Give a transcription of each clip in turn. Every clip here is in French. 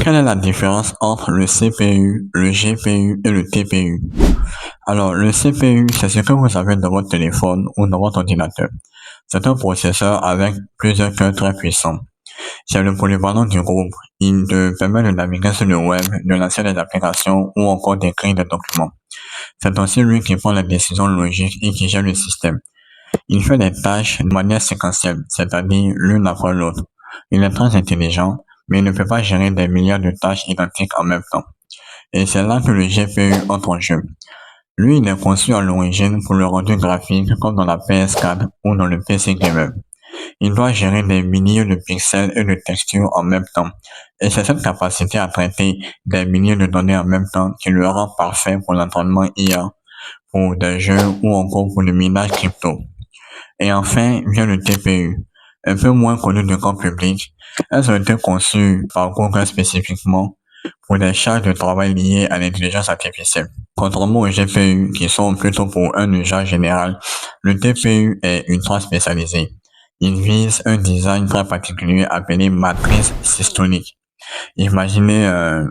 Quelle est la différence entre le CPU, le GPU et le TPU? Alors, le CPU, c'est ce que vous avez dans votre téléphone ou dans votre ordinateur. C'est un processeur avec plusieurs cœurs très puissants. C'est le polyvalent du groupe. Il te permet de naviguer sur le web, de lancer des applications ou encore d'écrire des documents. C'est aussi lui qui prend les décisions logiques et qui gère le système. Il fait des tâches de manière séquentielle, c'est-à-dire l'une après l'autre. Il est très intelligent, mais il ne peut pas gérer des milliards de tâches identiques en même temps. Et c'est là que le GPU entre en jeu. Lui, il est conçu à l'origine pour le rendu graphique comme dans la PS4 ou dans le PC Gamer. Il doit gérer des milliers de pixels et de textures en même temps. Et c'est cette capacité à traiter des milliers de données en même temps qui le rend parfait pour l'entraînement IA, pour des jeux ou encore pour le minage crypto. Et enfin vient le TPU, un peu moins connu du grand public. Elles ont été conçues par Google spécifiquement pour des charges de travail liées à l'intelligence artificielle. Contrairement aux GPU qui sont plutôt pour un usage général, le TPU est ultra spécialisé. Il vise un design très particulier appelé matrice systolique. Imaginez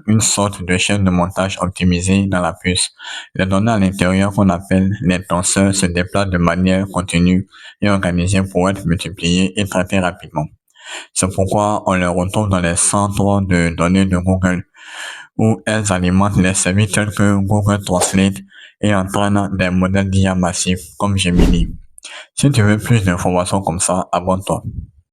une sorte de chaîne de montage optimisée dans la puce. Les données à l'intérieur qu'on appelle les tenseurs se déplacent de manière continue et organisée pour être multipliées et traitées rapidement. C'est pourquoi on les retrouve dans les centres de données de Google, où elles alimentent les services tels que Google Translate et entraînent des modèles d'IA massifs comme Gemini. Si tu veux plus d'informations comme ça, abonne-toi.